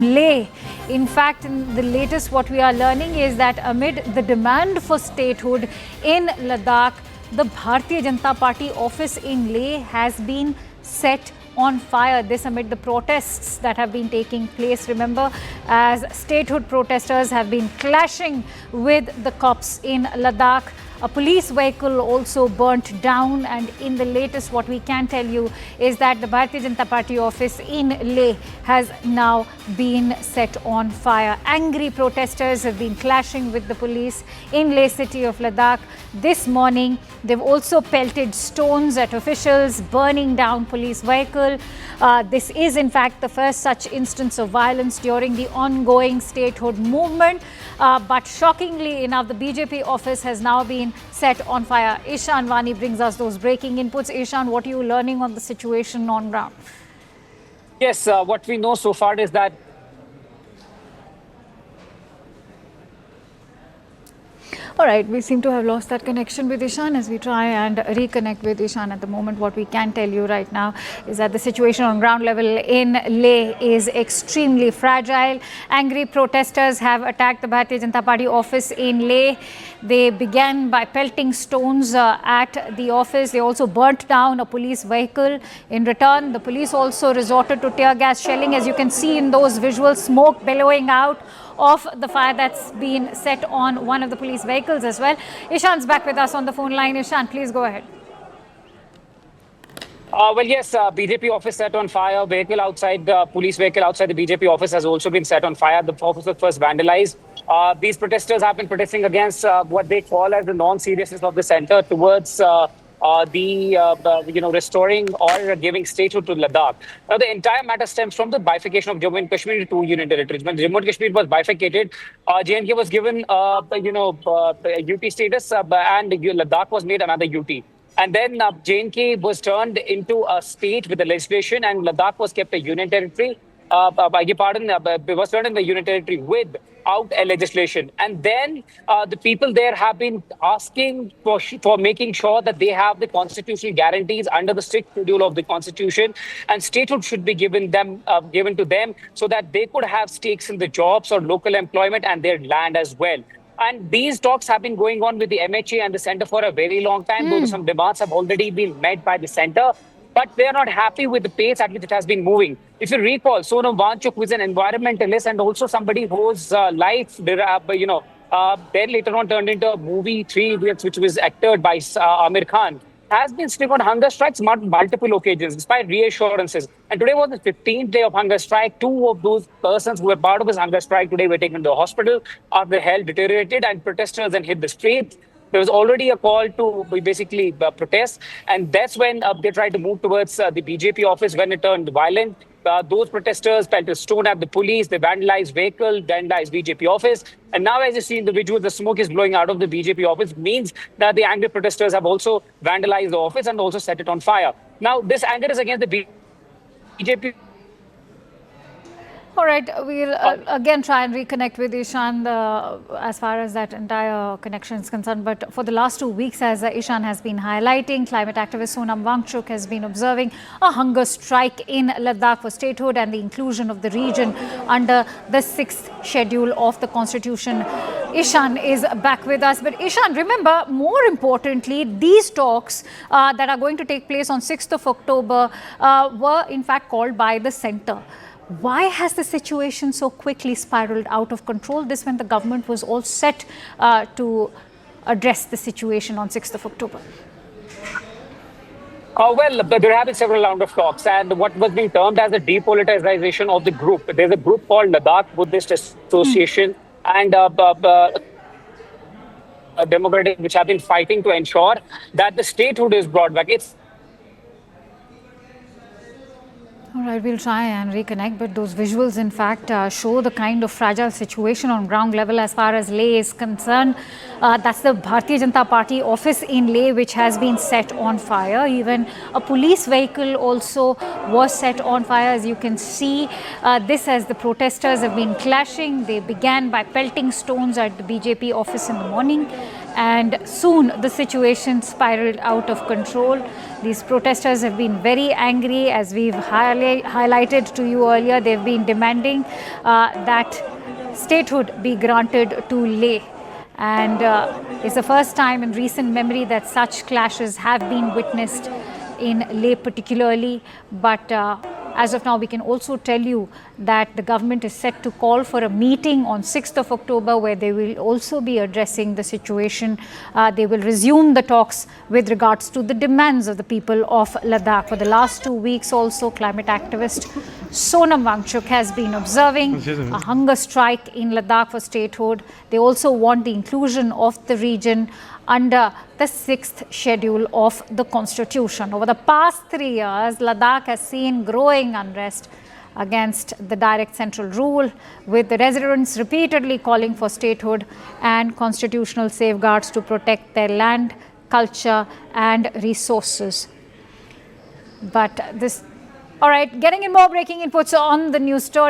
Leh. In fact, in the latest, what we are learning is that amid the demand for statehood in Ladakh, the Bharatiya Janata Party office in Leh has been set on fire. This amid the protests that have been taking place. Remember, as statehood protesters have been clashing with the cops in Ladakh. A police vehicle also burnt down, and in the latest, what we can tell you is that the Bharatiya Janata Party office in Leh has now been set on fire. Angry protesters have been clashing with the police in Leh city of Ladakh. This morning, they've also pelted stones at officials, burning down police vehicle. This is in fact the first such instance of violence during the ongoing statehood movement. But shockingly enough, the BJP office has now been set on fire. Ishan Vani brings us those breaking inputs. Ishan, what are you learning on the situation on ground? Yes, what we know so far is that all right, we seem to have lost that connection with Ishan. As we try and reconnect with Ishan at the moment, what we can tell you right now is that the situation on ground level in Leh is extremely fragile. Angry protesters have attacked the Bharatiya Janata Party office in Leh. They began by pelting stones at the office. They also burnt down a police vehicle. In return, the police also resorted to tear gas shelling. As you can see in those visuals, smoke billowing out of the fire that's been set on one of the police vehicles as well. Ishan's back with us on the phone line. Ishan, please go ahead. Well, yes, BJP office set on fire. Police vehicle outside the BJP office has also been set on fire. The office was first vandalized. These protesters have been protesting against what they call as the non-seriousness of the center towards restoring or giving statehood to Ladakh. Now, the entire matter stems from the bifurcation of Jammu and Kashmir into two union territories. When Jammu and Kashmir was bifurcated, JNK was given, UT status, and Ladakh was made another UT. And then JNK was turned into a state with the legislation, and Ladakh was kept a union territory. Was turned into the union territory without a legislation. And then the people there have been asking for making sure that they have the constitutional guarantees under the strict schedule of the constitution, and statehood should be given to them so that they could have stakes in the jobs or local employment and their land as well. And these talks have been going on with the MHA and the centre for a very long time. Though some demands have already been met by the centre, but they are not happy with the pace at which it has been moving. If you recall, Sonam Wangchuk, who is an environmentalist and also somebody whose life, then later on turned into a movie, 3 Idiots, which was acted by Amir Khan, has been sitting on hunger strikes multiple occasions, despite reassurances. And today was the 15th day of hunger strike. 2 of those persons who were part of his hunger strike today were taken to the hospital. Their health deteriorated, and protesters then hit the streets. There was already a call to basically protest, and that's when they tried to move towards the BJP office when it turned violent. Those protesters pelted stone at the police, they vandalized vehicle, vandalized BJP office. And now, as you see in the visual, the smoke is blowing out of the BJP office, means that the angry protesters have also vandalized the office and also set it on fire. Now, this anger is against the BJP. All right, we'll again try and reconnect with Ishan as far as that entire connection is concerned. But for the last 2 weeks, as Ishan has been highlighting, climate activist Sonam Wangchuk has been observing a hunger strike in Ladakh for statehood and the inclusion of the region under the 6th schedule of the constitution. Ishan is back with us. But Ishan, remember, more importantly, these talks that are going to take place on 6th of October were in fact called by the centre. Why has the situation so quickly spiraled out of control? This when the government was all set to address the situation on 6th of October. Well, there have been several rounds of talks, and what was being termed as the depoliticization of the group. There's a group called Ladakh Buddhist Association and Democratic, which have been fighting to ensure that the statehood is brought back. All right, we'll try and reconnect, but those visuals in fact show the kind of fragile situation on ground level as far as Leh is concerned. That's the Bharatiya Janata Party office in Leh, which has been set on fire. Even a police vehicle also was set on fire, as you can see. This as the protesters have been clashing. They began by pelting stones at the BJP office in the morning. and soon the situation spiraled out of control. These protesters have been very angry, as we've highlighted to you earlier. They've been demanding that statehood be granted to Leh. And it's the first time in recent memory that such clashes have been witnessed in Leh particularly. But as of now, we can also tell you that the government is set to call for a meeting on 6th of October where they will also be addressing the situation. They will resume the talks with regards to the demands of the people of Ladakh. For the last 2 weeks also, climate activist Sonam Wangchuk has been observing a hunger strike in Ladakh for statehood. They also want the inclusion of the region under the 6th schedule of the constitution. Over the past 3 years, Ladakh has seen growing unrest against the direct central rule, with the residents repeatedly calling for statehood and constitutional safeguards to protect their land, culture and resources. But this, all right, getting in more breaking inputs on the news story.